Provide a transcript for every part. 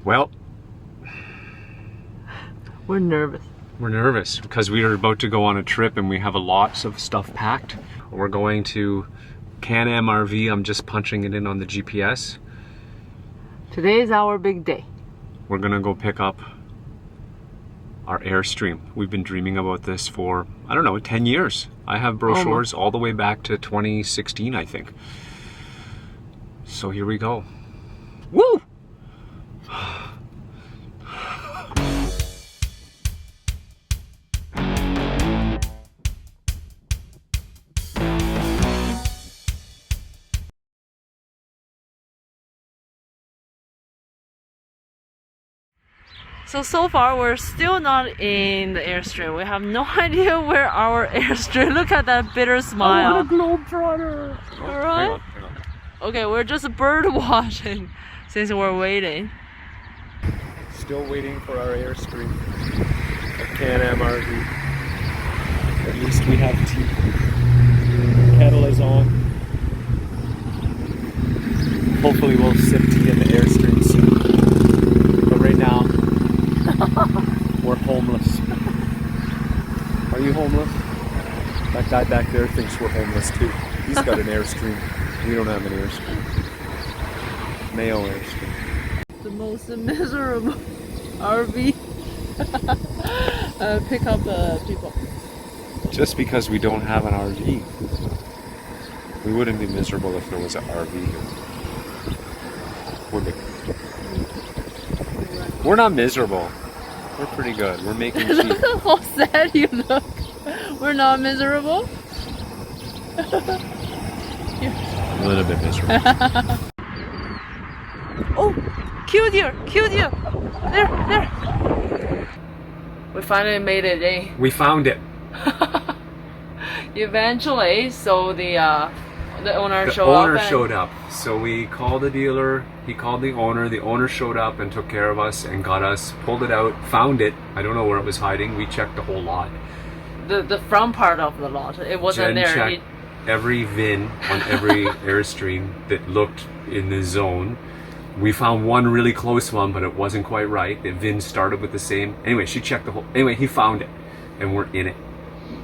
Well, we're nervous. We're nervous because we are about to go on a trip and we have lots of stuff packed. We're going to Can-Am RV. I'm just punching it in on the GPS. Today is our big day. We're gonna go pick up our Airstream. We've been dreaming about this for, I don't know, 10 years. I have brochures all the way back to 2016, I think. So here we go. Woo! So far we're still not in the Airstream. We have no idea where our Airstream. Look at that bitter smile. I want a globetrotter. Alright. Hang on. Okay, we're just bird watching since we're waiting. Still waiting for our Airstream at Can-Am RV. At least we have tea. Kettle is on. Hopefully we'll sip tea in the Airstream soon. But right now, we're homeless. Are you homeless? That guy back there thinks we're homeless too. He's got an Airstream. We don't have an Airstream. Mayo Airstream. The most miserable RV pick up people. Just because we don't have an RV. We wouldn't be miserable if there was an RV here. Would we? We're not miserable. We're pretty good. We're making cheap. Look how sad you look. We're not miserable. A little bit miserable. Oh, cute deer, cute deer. There. We finally made it, eh? We found it. Eventually, so the owner showed up. So we called the dealer, he called the owner showed up and took care of us and got us, pulled it out, found it. I don't know where it was hiding. We checked the whole lot. The front part of the lot, it wasn't Jen there. Checked every VIN on every Airstream that looked in the zone. We found one really close one, but it wasn't quite right. The VIN started with the same. Anyway, she checked the whole, anyway, he found it and we're in it.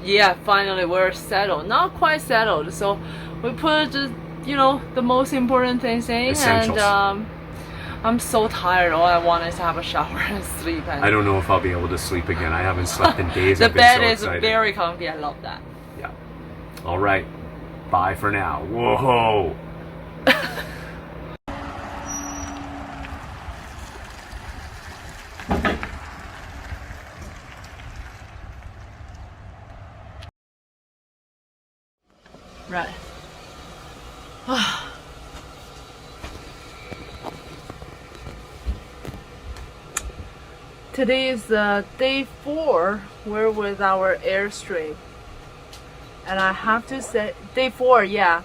Yeah, finally we're settled. Not quite settled, so we put just, you know, the most important things in. Essentials. And I'm so tired. All I want is to have a shower and sleep. And I don't know if I'll be able to sleep again. I haven't slept in days. The I've been bed so is excited. very comfy. I love that. Yeah. All right. Bye for now. Whoa. Right. Today is day 4. We're with our Airstream, and I have to say, day 4, yeah.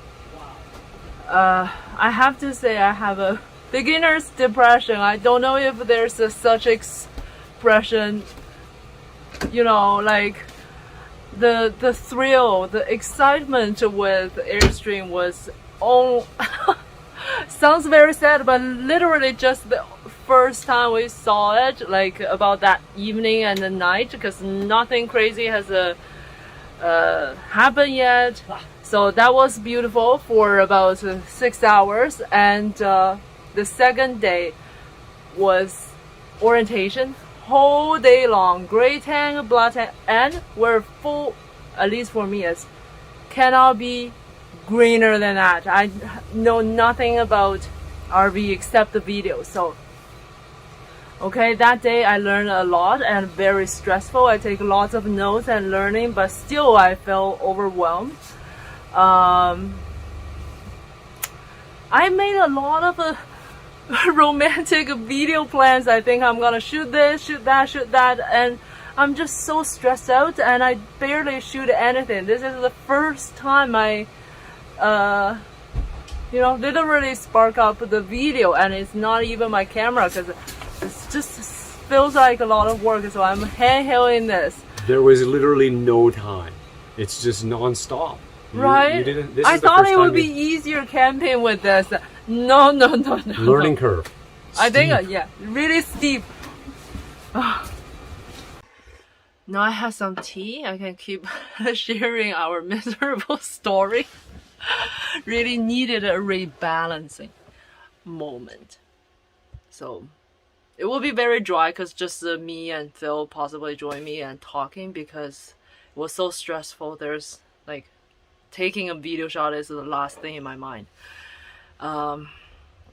I have to say I have a beginner's depression. I don't know if there's such expression. You know, like the thrill, the excitement with Airstream was all. Sounds very sad, but literally just the first time we saw it, like about that evening and the night, because nothing crazy has happened yet. So that was beautiful for about 6 hours, and the second day was orientation, whole day long, gray tank, black tank, and we're full, at least for me, as cannot be greener than that. I know nothing about RV except the video. So okay, that day I learned a lot and very stressful. I take lots of notes and learning, but still I felt overwhelmed. I made a lot of romantic video plans. I think I'm gonna shoot this, shoot that, and I'm just so stressed out and I barely shoot anything. This is the first time I you know, literally spark up the video, and it's not even my camera because it just feels like a lot of work, so I'm handling this. There was literally no time. It's just non-stop. Right? I thought it would be easier camping with this. No. Learning curve. I think, yeah, really steep. Now I have some tea. I can keep sharing our miserable story. Really needed a rebalancing moment. So it will be very dry because just me and Phil possibly join me and talking because it was so stressful. There's like taking a video shot is the last thing in my mind.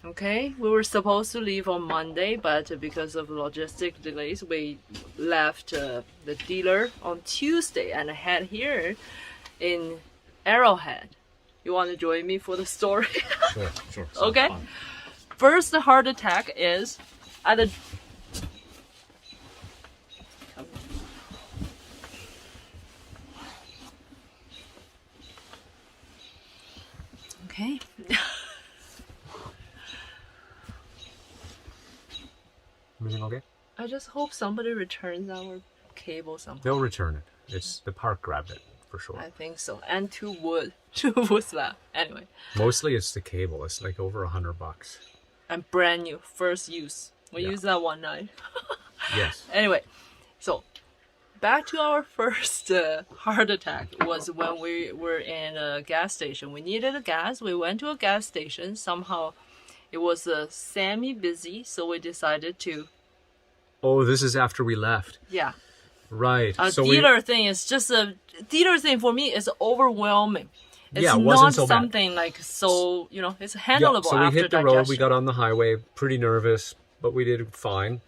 Okay, we were supposed to leave on Monday, but because of logistic delays, we left the dealer on Tuesday and head here in Arrowhead. You want to join me for the story? Sure. Okay. First heart attack is at the... Okay. Everything okay? I just hope somebody returns our cable somehow. They'll return it. It's the park grabbed it for sure. I think so. And two wood slab. Anyway. Mostly it's the cable. It's like over $100. And brand new, first use. We used that one night. Yes. Anyway, so back to our first heart attack was when we were in a gas station. We needed a gas. We went to a gas station. Somehow it was semi-busy, so we decided to... Oh, this is after we left. Yeah. Right. So dealer thing is just a... Dealer thing for me is overwhelming. It's yeah, it wasn't not so something bad. Like so, you know, it's handleable so we after hit the digestion. road, we got on the highway, pretty nervous, but we did fine.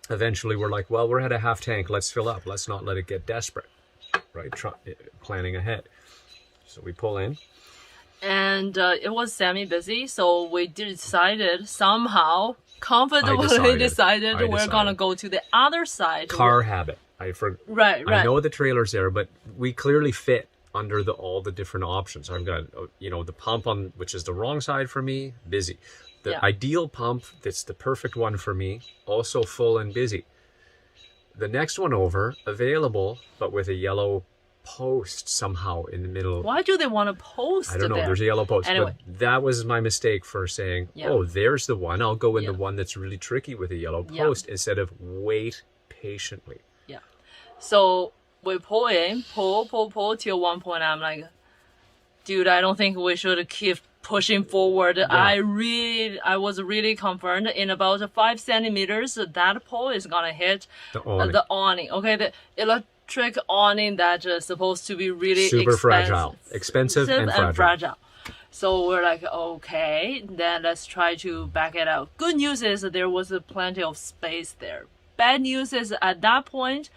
Eventually we're like, well, we're at a half tank, let's fill up. Let's not let it get desperate, right? Planning ahead. So we pull in. And it was semi-busy, so we decided somehow, comfortably decided we're gonna go to the other side. Car habit. Right. I know the trailer's there, but we clearly fit under all the different options. I've got, the pump on, which is the wrong side for me, busy. The ideal pump that's the perfect one for me, also full and busy. The next one over, available, but with a yellow post somehow in the middle. Why do they want to post? I don't know. There's a yellow post. Anyway. But that was my mistake for saying, oh, there's the one. I'll go in the one that's really tricky with a yellow post instead of wait patiently. Yeah. So we pull in, pull till one point. I'm like, dude, I don't think we should keep pushing forward. Yeah. I was really confirmed in about 5 centimeters that pole is gonna hit the awning. Okay, the electric awning that is supposed to be really super expensive and fragile. So we're like, okay, then let's try to back it out. Good news is there was plenty of space there. Bad news is at that point,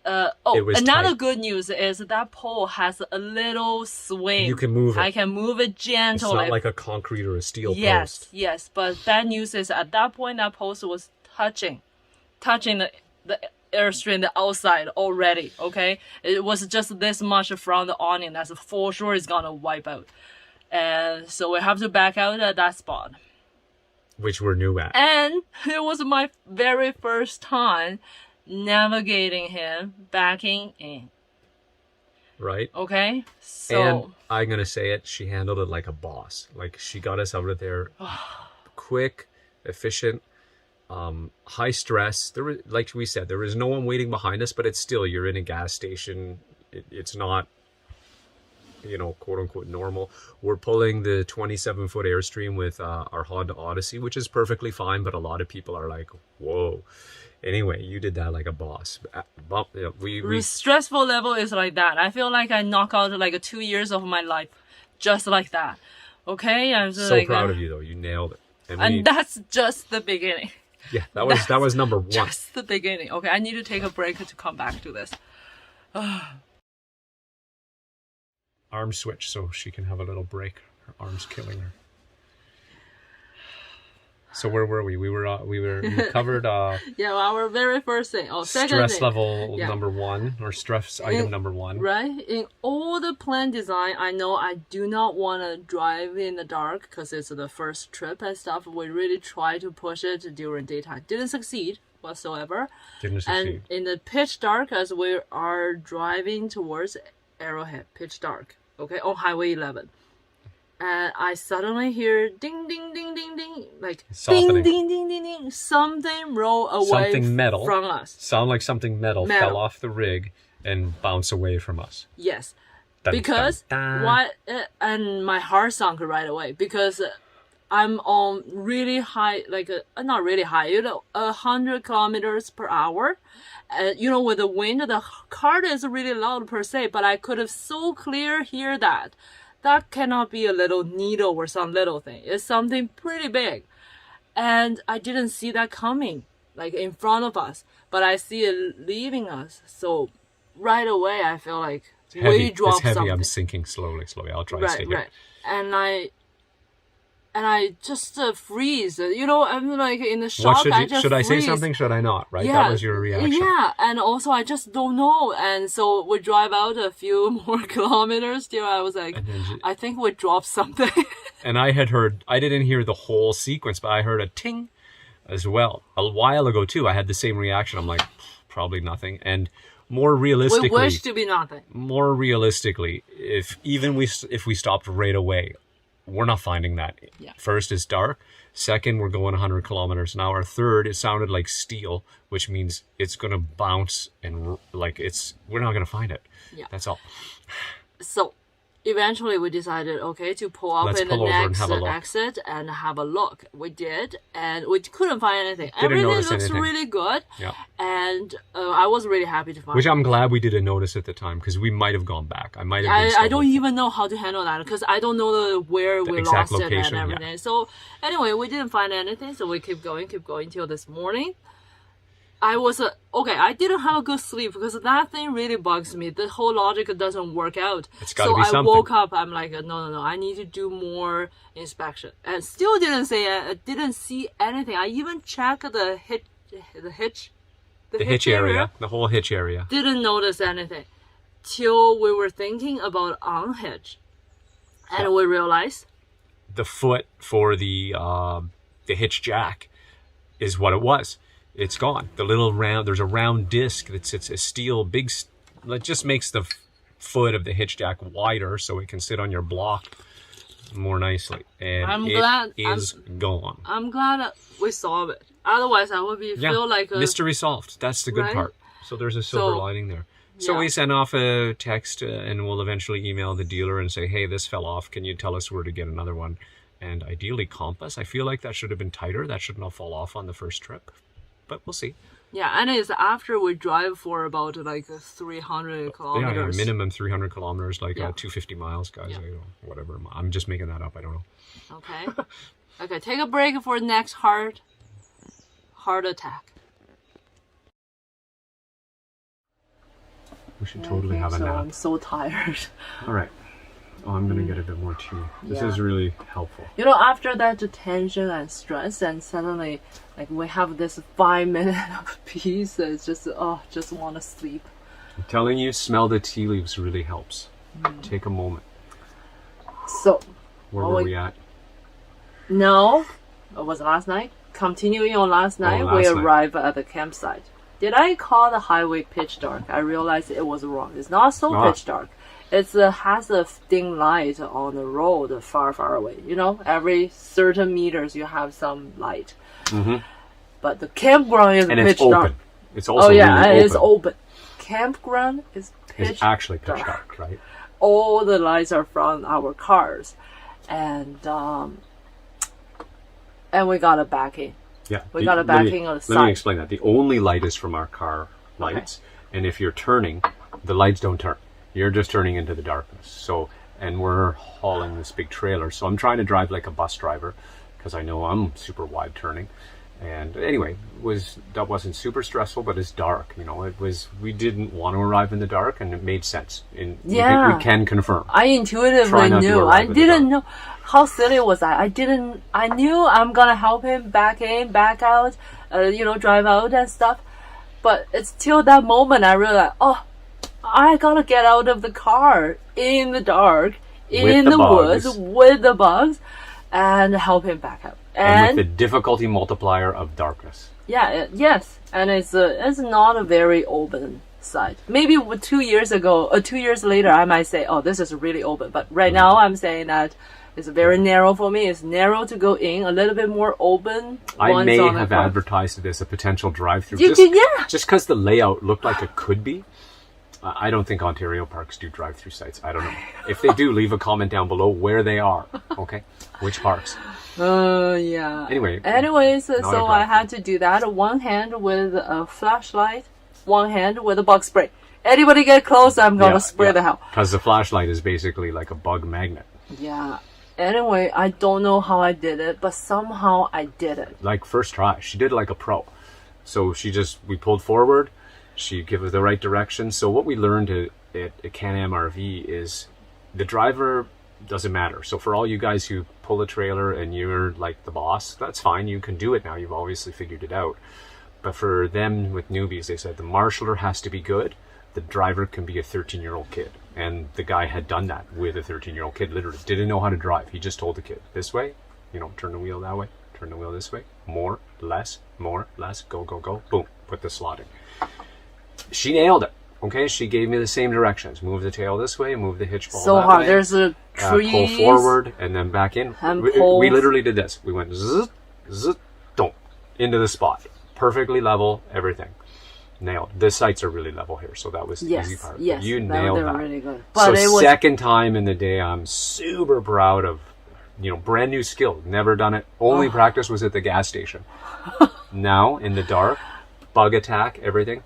another tight. Good news is that pole has a little swing. You can move it. I can move it gently. It's not like a concrete or a steel post. Yes. But bad news is at that point that post was touching the Airstream, the outside already. Okay, it was just this much from the awning. That's for sure is gonna wipe out, and so we have to back out at that spot, which we're new at. And it was my very first time navigating him backing in. Right. Okay. So and I'm gonna say it, she handled it like a boss. Like she got us out of there quick, efficient, high stress. There was, like we said, there was no one waiting behind us, but it's still, you're in a gas station. It's not, quote unquote normal. We're pulling the 27-foot Airstream with our Honda Odyssey, which is perfectly fine, but a lot of people are like, whoa. Anyway, you did that like a boss. Stressful level is like that. I feel like I knock out like 2 years of my life just like that. Okay? I'm so like, proud of you though. You nailed it. And that's just the beginning. Yeah, that was number one. Just the beginning. Okay, I need to take a break to come back to this. Arm switch so she can have a little break. Her arm's killing her. So where were we? We covered our very first thing. Second stress thing. Level number one, or stress item number one. Right? In all the plan design, I know I do not want to drive in the dark because it's the first trip and stuff. We really try to push it during daytime. Didn't succeed whatsoever. And in the pitch dark, as we are driving towards Arrowhead, pitch dark. Okay, on Highway 11. and I suddenly hear ding, ding, ding, ding, ding, like Softening. ding, ding, ding, ding, ding. Something roll away Something metal from us. Sound like something metal fell off the rig and bounce away from us. Yes, Dun, because dun, dun. what? And my heart sunk right away because I'm on really high, like not really high, 100 kilometers per hour. With the wind, the car is really loud per se, but I could have so clear hear that. That cannot be a little needle or some little thing. It's something pretty big. And I didn't see that coming, like in front of us, but I see it leaving us. So right away, I feel like we dropped it's heavy. something. I'm sinking slowly. I'll try to stay here. Right. And I just freeze. I'm like in the shock. Should I say freeze. something? Should I not? Right? Yeah, That was your reaction. Yeah, and also I just don't know. And so we drive out a few more kilometers till I was like, I think we dropped something. And I didn't hear the whole sequence, but I heard a ting as well. A while ago too, I had the same reaction. I'm like, probably nothing. And more realistically, we wish to be nothing. More realistically, if we stopped right away, we're not finding that. Yeah. First, it's dark. Second, we're going 100 kilometers an hour. Third, it sounded like steel, which means it's going to bounce and we're not going to find it. Yeah. That's all. So eventually we decided, to pull up in the next exit and have a look. We did, and we couldn't find anything. Everything looks really good. Yeah. And I was really happy to find Which I'm glad we didn't notice at the time, because we might have gone back. I don't even know how to handle that, because I don't know where we lost it and everything. Yeah. So anyway, we didn't find anything, so we keep going till this morning. I didn't have a good sleep because that thing really bugs me. The whole logic doesn't work out. It's gotta be something. I woke up, I'm like, no, I need to do more inspection. And still didn't see anything. I even checked the hitch area, the whole hitch area. Didn't notice anything till we were thinking about unhitch. And we realized the foot for the hitch jack is what it was. It's gone. There's a round disc it's a steel that just makes the foot of the hitch jack wider so it can sit on your block more nicely. And it's gone. I'm glad we solved it. Otherwise, I would feel like mystery solved. That's the good part. So there's a silver lining there. So we sent off a text and we'll eventually email the dealer and say, hey, this fell off. Can you tell us where to get another one? And ideally compass. I feel like that should have been tighter. That should not fall off on the first trip. But we'll see. Yeah, and it's after we drive for about 300 kilometers. Yeah, minimum 300 kilometers, 250 miles, guys. Yeah. Whatever. I'm just making that up. I don't know. Okay, take a break for the next heart attack. We should totally have a nap. I'm so tired. All right. Oh, I'm going to get a bit more tea. This is really helpful. After that tension and stress, and suddenly, we have this 5 minutes of peace. It's just want to sleep. I'm telling you, smell the tea leaves really helps. Take a moment. So, where were we at? No, it was last night. Continuing on last night, we arrived at the campsite. Did I call the highway pitch dark? I realized it was wrong. It's not so pitch dark. It has a dim light on the road far, far away. Every certain meters you have some light. Mm-hmm. But the campground is pitch dark. It's also really open. It's open. Campground is it's actually pitch dark, right? All the lights are from our cars, and we got a backing. Yeah, we got a backing on the side. Let me explain that. The only light is from our car lights, and if you're turning, the lights don't turn. You're just turning into the darkness. So, and we're hauling this big trailer. So I'm trying to drive like a bus driver because I know I'm super wide turning. And anyway, that wasn't super stressful, but it's dark. We didn't want to arrive in the dark, and it made sense. We can confirm. I intuitively knew. I didn't know. How silly was I? I knew I'm gonna help him back in, back out, drive out and stuff. But it's till that moment I realized, I gotta get out of the car in the dark, in the woods, with the bugs, and help him back up. And with the difficulty multiplier of darkness. Yeah, yes. And it's not a very open side. Maybe 2 years ago, 2 years later, I might say, this is really open. But right now, I'm saying that It's very narrow for me. It's narrow to go in, a little bit more open. I may have advertised it as a potential drive-through. Yeah. Just because the layout looked like it could be. I don't think Ontario parks do drive-through sites. I don't know. If they do, leave a comment down below where they are. Okay, which parks? Yeah. Anyways, so I had to do that. One hand with a flashlight, one hand with a bug spray. Anybody get close, I'm gonna spray the hell. Because the flashlight is basically like a bug magnet. Yeah. Anyway, I don't know how I did it, but somehow I did it. Like first try. She did it like a pro. So we pulled forward. She gave us the right direction. So what we learned at Can-Am RV is the driver doesn't matter. So for all you guys who pull a trailer and you're like the boss, that's fine. You can do it now. You've obviously figured it out. But for them with newbies, they said the marshaller has to be good. The driver can be a 13-year-old kid. And the guy had done that with a 13-year-old kid, literally. Didn't know how to drive. He just told the kid, this way, turn the wheel that way, turn the wheel this way, more, less, go, go, go, boom, put the slot in. She nailed it. Okay, she gave me the same directions. Move the tail this way, move the hitch ball so that hard. way. There's a tree. Pull forward and then back in. We literally did this. We went zzz, zzz, don't, into the spot. Perfectly level, everything. Nailed. The sites are really level here, so that was the easy part. Yes, you nailed that. Really good. But so second time in the day, I'm super proud of, brand new skill. Never done it. Only practice was at the gas station. Now in the dark, bug attack, everything,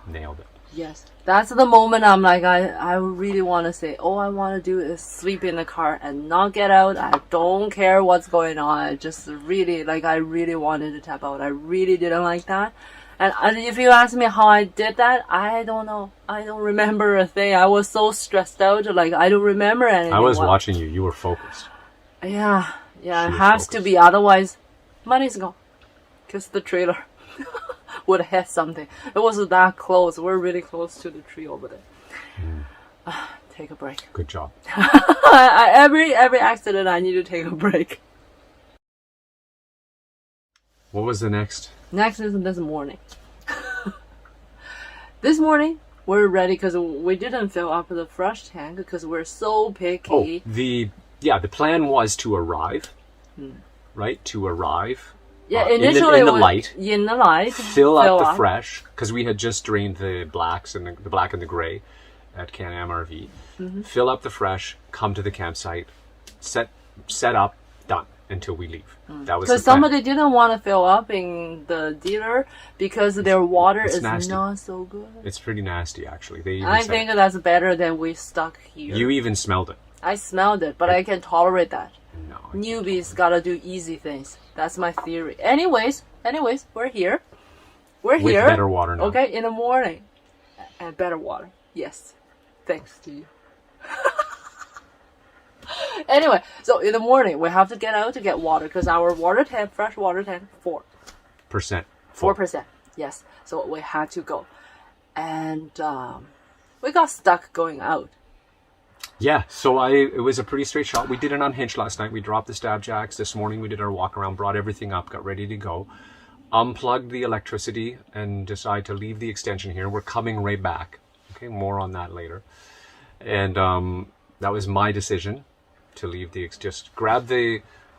nailed it. Yes, that's the moment I'm like, I really want to say, all I want to do is sleep in the car and not get out. I don't care what's going on. I just really, I really wanted to tap out. I really didn't like that. And if you ask me how I did that, I don't know. I don't remember a thing. I was so stressed out, I don't remember anything. I was watching you. You were focused. Yeah, it has to be. Otherwise, money's gone. Because the trailer would hit something. It wasn't that close. We're really close to the tree over there. Take a break. Good job. Every accident, I need to take a break. What was the next? Next is this morning. This morning, we're ready because we didn't fill up the fresh tank because we're so picky. Oh, the plan was to arrive, right? To arrive. Yeah, initially in the light. In the light. Fill up the fresh because we had just drained the blacks and the black and the gray at Can-Am RV. Fill up the fresh. Come to the campsite. Set up. Done. Until we leave. That was because somebody didn't want to fill up in the dealer because their water is nasty. Not so good. It's pretty nasty, actually. I think that's better than we stuck here. You even smelled it. I smelled it, but I can tolerate that. No, newbies gotta do easy things. That's my theory. Anyways, we're here. With better water now. Okay, in the morning, and better water. Yes, thanks to you. Anyway, so in the morning we have to get out to get water because our water tank, fresh water tank, 4%. 4%. Yes. So we had to go, and we got stuck going out. Yeah. So it was a pretty straight shot. We did an unhinged last night. We dropped the stab jacks. This morning we did our walk around, brought everything up, got ready to go, unplugged the electricity, and decided to leave the extension here. We're coming right back. Okay, more on that later. And that was my decision. To leave just grab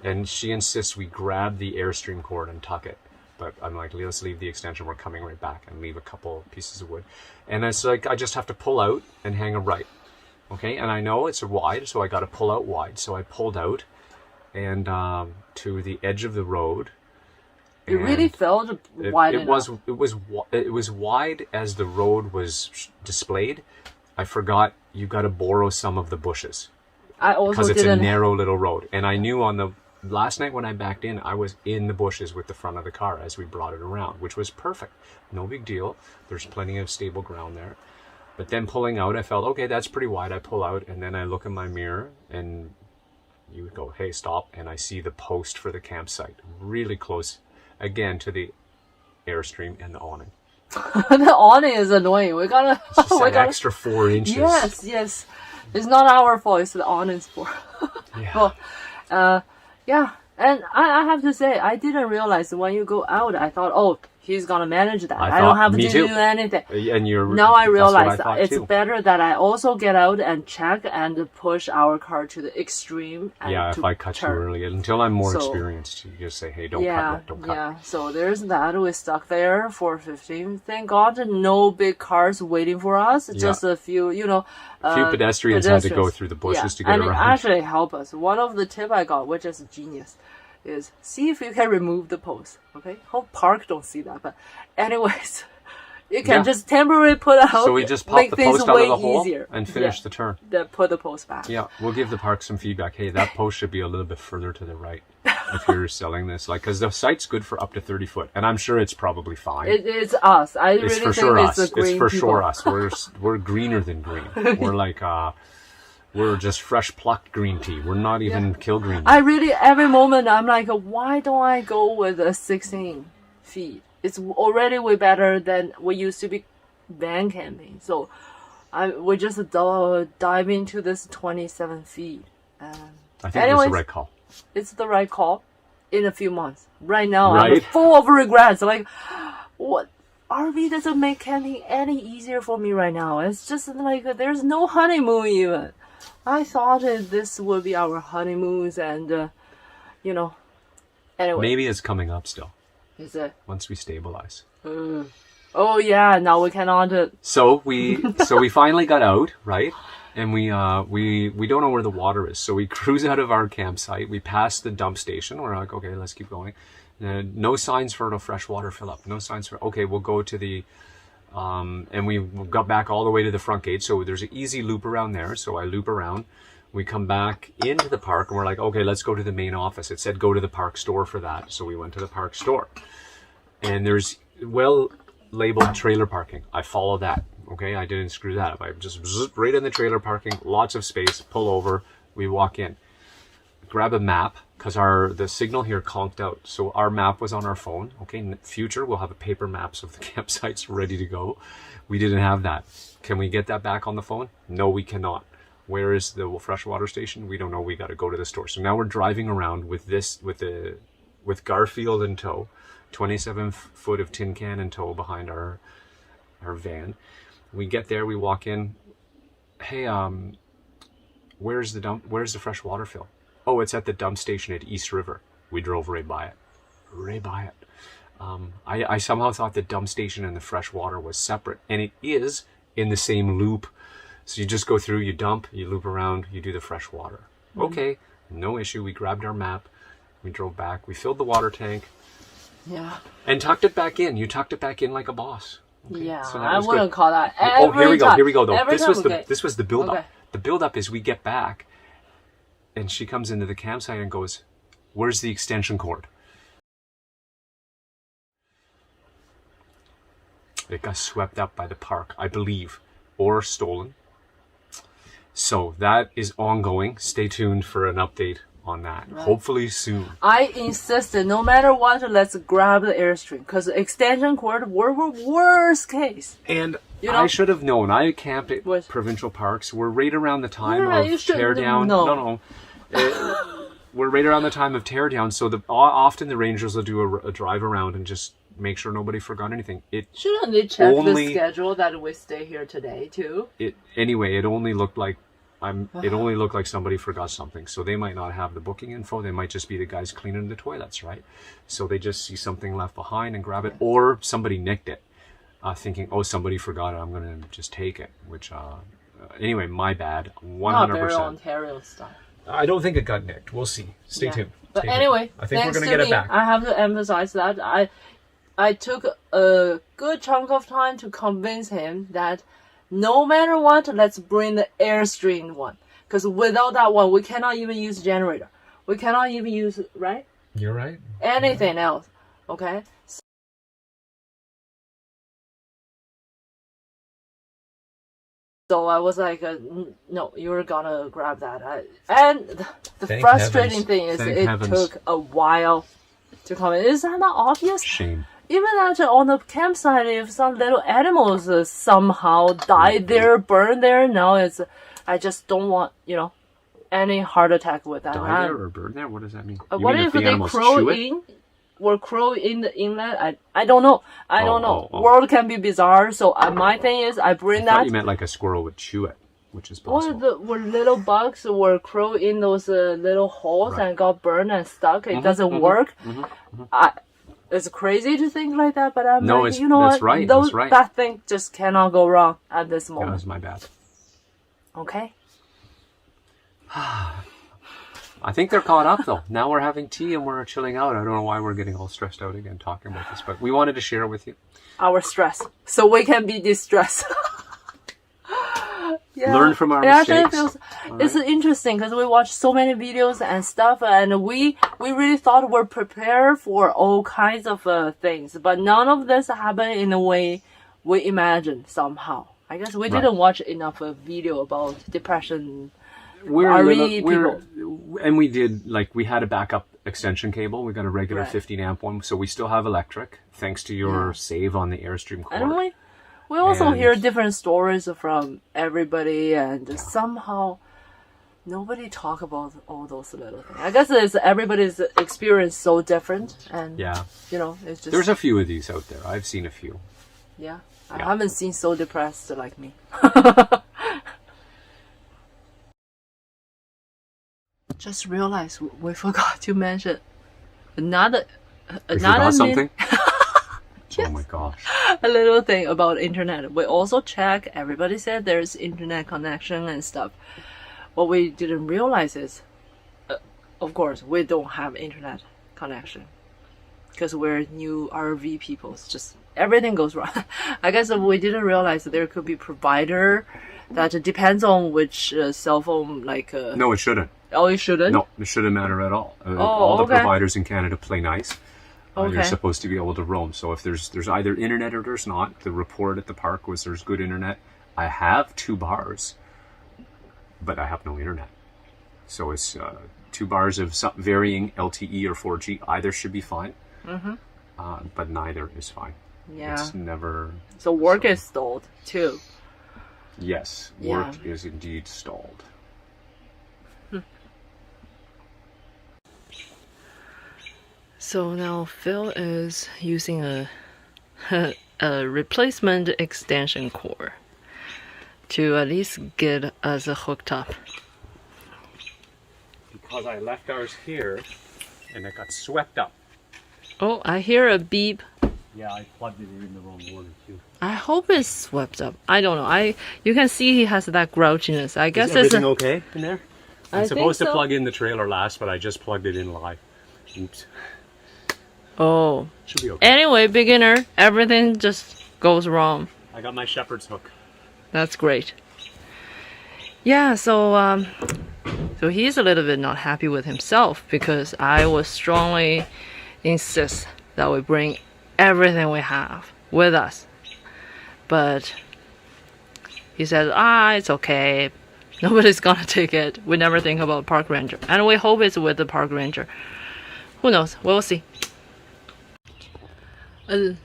and she insists we grab the Airstream cord and tuck it. But I'm like, let's leave the extension. We're coming right back, and leave a couple pieces of wood. And it's like, I just have to pull out and hang a right. Okay. And I know it's wide, so I got to pull out wide. So I pulled out and to the edge of the road. It really felt wide enough. It was wide as the road was displayed. I forgot you got to borrow some of the bushes. Because it's a narrow little road. And I knew on the last night when I backed in, I was in the bushes with the front of the car as we brought it around, which was perfect. No big deal. There's plenty of stable ground there. But then pulling out, I felt, okay, that's pretty wide. I pull out, and then I look in my mirror, and you would go, hey, stop. And I see the post for the campsite really close, again, to the Airstream and the awning. The awning is annoying. We gotta... It's just an extra 4 inches. Yes. It's not our fault, it's the awning's fault. Yeah. Well, yeah. And I have to say, I didn't realize when you go out, I thought, oh, he's gonna manage that. I I don't thought- have me to too. do anything. And you're Now I that's what realize thought it's too. better that I also get out and check and push our car to the extreme. And Yeah, to if I cut turn. you early, until I'm more So- experienced, you just say, hey, don't cut Yeah, yet, don't cut. yeah. So there's that. We stuck there for 15. Thank God, no big cars waiting for us. Just a few, A few pedestrians had to go through the bushes to get and around. it actually helped us. One of the tip I got, which is genius, is see if you can remove the post. Okay, whole park don't see that, but anyways, you can just temporarily put out. So we just pop make the things post out way of the hole easier. and finish the turn. Then put the post back. Yeah, we'll give the park some feedback. Hey, that post should be a little bit further to the right if you're selling this. Like, because the site's good for up to 30 foot, and I'm sure it's probably fine. It's us. I really It's for think sure it's us. the green It's for people. sure us. We're greener than green. We're like we're just fresh plucked green tea. We're not even kill green. I really every moment I'm like, why don't I go with a 16 feet? It's already way better than we used to be van camping. So we just dive into this 27 feet. I think anyways, it's the right call. It's the right call in a few months. Right now, I'm Right? full of regrets. Like, what? RV doesn't make camping any easier for me right now. It's just like there's no honeymoon even. I thought this would be our honeymoons and, anyway. Maybe it's coming up still Is it? once we stabilize. Oh yeah, now we cannot. So we finally got out, right? And we don't know where the water is. So we cruise out of our campsite. We pass the dump station. We're like, okay, let's keep going. No signs for a freshwater fill up. No signs for, okay, we'll go to the, and we got back all the way to the front gate. So there's an easy loop around there. So I loop around. We come back into the park and we're like, okay, let's go to the main office. It said go to the park store for that. So we went to the park store. And there's labeled trailer parking. I follow that. Okay, I didn't screw that up. I just right in the trailer parking, lots of space, pull over, we walk in. Grab a map, because the signal here conked out. So our map was on our phone. Okay, in the future, we'll have a paper maps of the campsites ready to go. We didn't have that. Can we get that back on the phone? No, we cannot. Where is the freshwater station? We don't know. We got to go to the store. So now we're driving around with Garfield in tow, 27 foot of tin can in tow behind our van. We get there, we walk in. Hey, where's the fresh water fill? Oh, it's at the dump station at East River. We drove right by it. I somehow thought the dump station and the fresh water was separate, and it is in the same loop. So you just go through, you dump, you loop around, you do the fresh water. Okay, no issue. We grabbed our map, we drove back, we filled the water tank. Yeah. And tucked it back in. You tucked it back in like a boss. Okay, Yeah, so that I was wouldn't good. call that. Oh, here we Every go though. time. This was the build up. Okay. The build up is we get back and she comes into the campsite and goes, "Where's the extension cord?" It got swept up by the park, I believe, or stolen. So that is ongoing. Stay tuned for an update on that. Right. Hopefully soon. I insisted, no matter what, let's grab the Airstream because the extension cord were worst case. And I should have known. I camped at provincial parks. We're right around the time of teardown. No. We're right around the time of teardown. So often the rangers will do a drive around and just make sure nobody forgot anything. Shouldn't they check the schedule that we stay here today too? It only looked like somebody forgot something. So they might not have the booking info. They might just be the guys cleaning the toilets, right? So they just see something left behind and grab it, or somebody nicked it, thinking, "Oh, somebody forgot it. I'm gonna just take it." Which, anyway, my bad. 100%. Not very Ontario style. I don't think it got nicked. We'll see. Stay tuned. But anyway, I think we're gonna get it back. I have to emphasize that I took a good chunk of time to convince him that no matter what, let's bring the Airstream one. Because without that one, we cannot even use generator. We cannot even use, right? You're right. Anything else, okay? So I was like, no, you're gonna grab that. And the frustrating thing is it took a while to come in. Is that not obvious? Shame. Even on the campsite, if some little animals somehow died there, burned there, now I just don't want, any heart attack with that. Die there or burn there? What does that mean? What if they crawl in? were crow in the inlet. I don't know. I don't know. World can be bizarre. So my thing is, I bring that. I thought you meant like a squirrel would chew it, which is possible. Were little bugs were crow in those little holes and got burned and stuck. It doesn't work. It's crazy to think like that, but I'm like, you know what? Right. That's right. That thing just cannot go wrong at this moment. That was my bad. Okay. I think they're caught up though. Now we're having tea and we're chilling out. I don't know why we're getting all stressed out again talking about this, but we wanted to share with you our stress so we can be distressed. Learn from our mistakes. It's interesting because we watch so many videos and stuff, and we really thought we're prepared for all kinds of things, but none of this happened in the way we imagined somehow. I guess we didn't watch enough video about depression. And we did, like, we had a backup extension cable. We got a regular 15 amp one, so we still have electric thanks to your save on the Airstream cord. And we also hear different stories from everybody, and somehow nobody talk about all those little things. I guess it's everybody's experience so different, and you know, it's just there's a few of these out there. I've seen a few. I haven't seen so depressed like me. Just realized we forgot to mention another something. Yes. Oh my gosh. A little thing about internet. We also check, everybody said there's internet connection and stuff. What we didn't realize is, of course, we don't have internet connection because we're new RV people. It's just everything goes wrong. I guess we didn't realize that there could be provider that depends on which cell phone, like... No, it shouldn't. Oh, it shouldn't? No, it shouldn't matter at all. All the providers in Canada play nice. You're supposed to be able to roam. So if there's either internet or there's not, the report at the park was there's good internet. I have 2 bars, but I have no internet. So it's 2 bars of some varying LTE or 4G. Either should be fine, but neither is fine. Yeah. It's never... So work is stalled too. Yes, work is indeed stalled. So now Phil is using a replacement extension cord to at least get us hooked up. Because I left ours here and it got swept up. Oh, I hear a beep. Yeah, I plugged it in the wrong order too. I hope it's swept up. I don't know. You can see he has that grouchiness. I guess is everything okay in there? I'm supposed to so. plug in the trailer last, but I just plugged it in live. Oops. Oh. Should be okay. Anyway, beginner, everything just goes wrong. I got my shepherd's hook. That's great. Yeah, so he's a little bit not happy with himself because I was strongly insist that we bring everything we have with us. But he said, it's okay. Nobody's gonna take it. We never think about park ranger. And we hope it's with the park ranger. Who knows? We'll see. A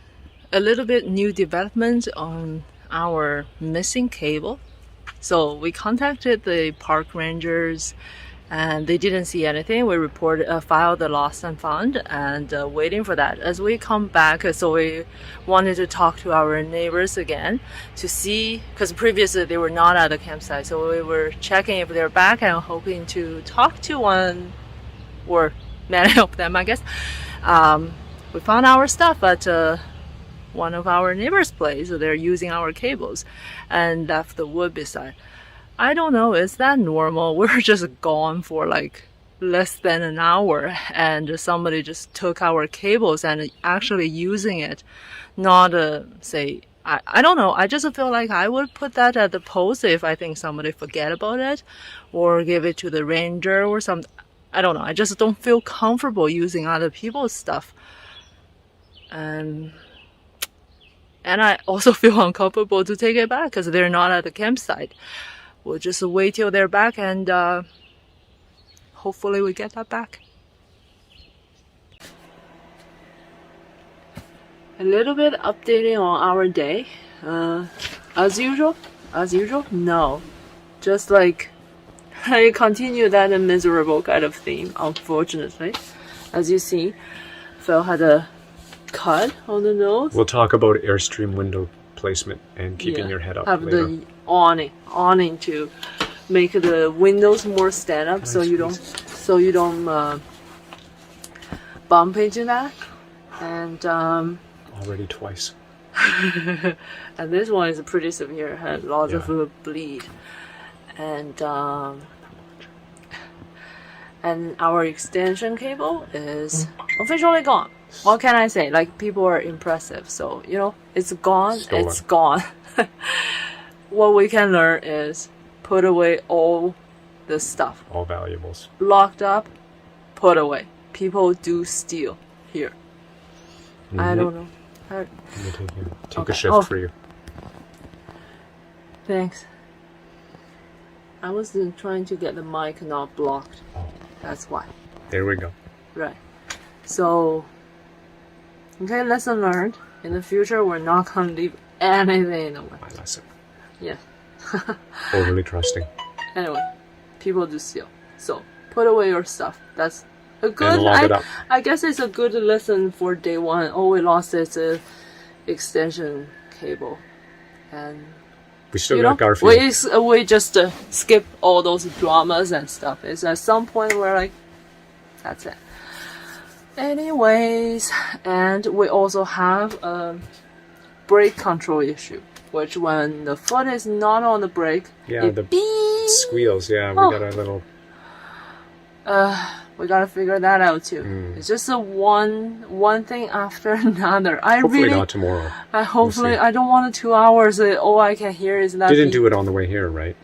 little bit new development on our missing cable. So we contacted the park rangers and they didn't see anything. We filed the lost and found and waiting for that. As we come back, so we wanted to talk to our neighbors again to see, because previously they were not at the campsite. So we were checking if they're back and hoping to talk to one or many of them, I guess. We found our stuff at one of our neighbors' place. So they're using our cables and left the wood beside. I don't know, is that normal? We were just gone for like less than an hour and somebody just took our cables and actually using it. Not say, I don't know. I just feel like I would put that at the post if I think somebody forget about it or give it to the ranger or something. I don't know. I just don't feel comfortable using other people's stuff. And I also feel uncomfortable to take it back because they're not at the campsite. We'll just wait till they're back and hopefully we get that back. A little bit updating on our day. As usual? No. Just like I continue that miserable kind of theme, unfortunately. As you see, Phil had a cut on the nose. We'll talk about Airstream window placement and keeping your head up Have later. the awning to make the windows more stand up, so you don't bump into that. And already twice. and this one is pretty severe. Had lots of bleed, and our extension cable is officially gone. What can I say? Like, people are impressive, so you know, it's gone. Stolen. It's gone. What we can learn is put away all the stuff. All valuables. Locked up, put away. People do steal here. I don't know. Let me take a shift for you. Thanks. I was trying to get the mic not blocked. That's why. There we go. Right. So, okay, lesson learned. In the future, we're not gonna leave anything in the way. My lesson. Yeah. Overly trusting. Anyway, people do steal. So, put away your stuff. That's a good. And lock it up. I guess it's a good lesson for day one. All we lost is a extension cable, and We still got Garfield. we just skip all those dramas and stuff. It's at some point we're like, that's it. Anyways, and we also have a brake control issue, which when the foot is not on the brake, it the beeps. squeals. Yeah, we got a little. We gotta figure that out too. It's just a one thing after another. Hopefully not tomorrow. Hopefully I don't want 2 hours. All I can hear is that. Didn't do it on the way here, right?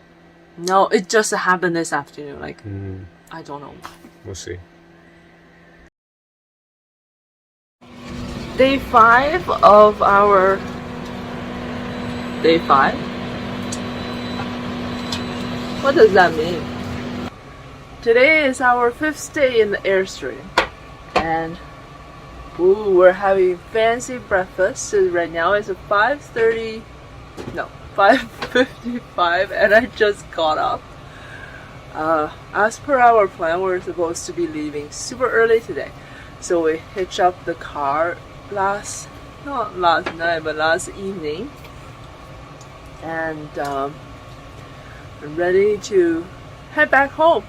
No, it just happened this afternoon. Like, I don't know. We'll see. Day 5 of our... Day 5? What does that mean? Today is our 5th day in the Airstream. And we're having fancy breakfast. So right now it's 5:55 and I just got up. As per our plan, we're supposed to be leaving super early today. So we hitched up the car last evening, and I'm ready to head back home.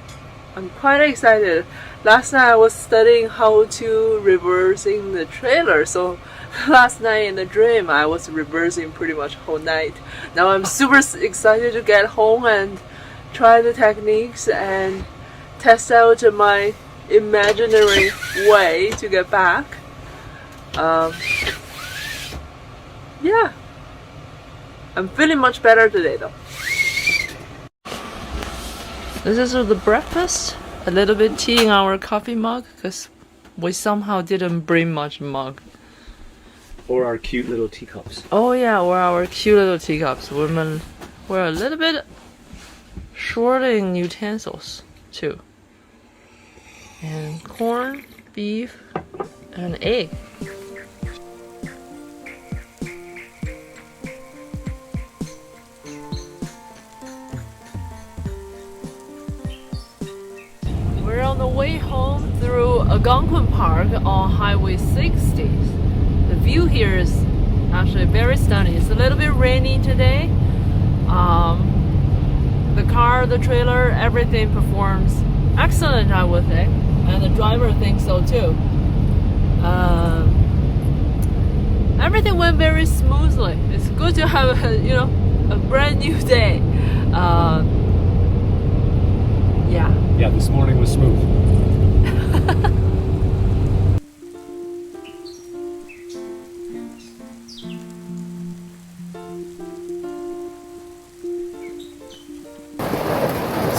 I'm quite excited. Last night I was studying how to reversing the trailer, so last night in the dream I was reversing pretty much whole night. Now I'm super excited to get home and try the techniques and test out my imaginary way to get back. Yeah, I'm feeling much better today though. This is the breakfast. A little bit tea in our coffee mug because we somehow didn't bring much mug. Or our cute little teacups. Oh yeah, or our cute little teacups. We're a little bit short in utensils too. And corn, beef, and egg. We're on the way home through Algonquin Park on Highway 60. The view here is actually very stunning. It's a little bit rainy today. The car, the trailer, everything performs excellent, I would think, and the driver thinks so too. Everything went very smoothly. It's good to have a brand new day. Yeah, this morning was smooth.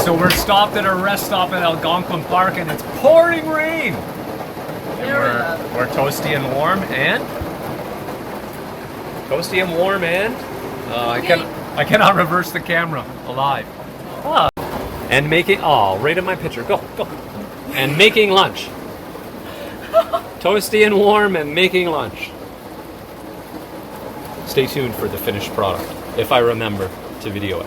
So we're stopped at a rest stop at Algonquin Park and it's pouring rain. And we're toasty and warm and I cannot reverse the camera alive. And making right in my picture. Go. And making lunch. Toasty and warm and making lunch. Stay tuned for the finished product if I remember to video it.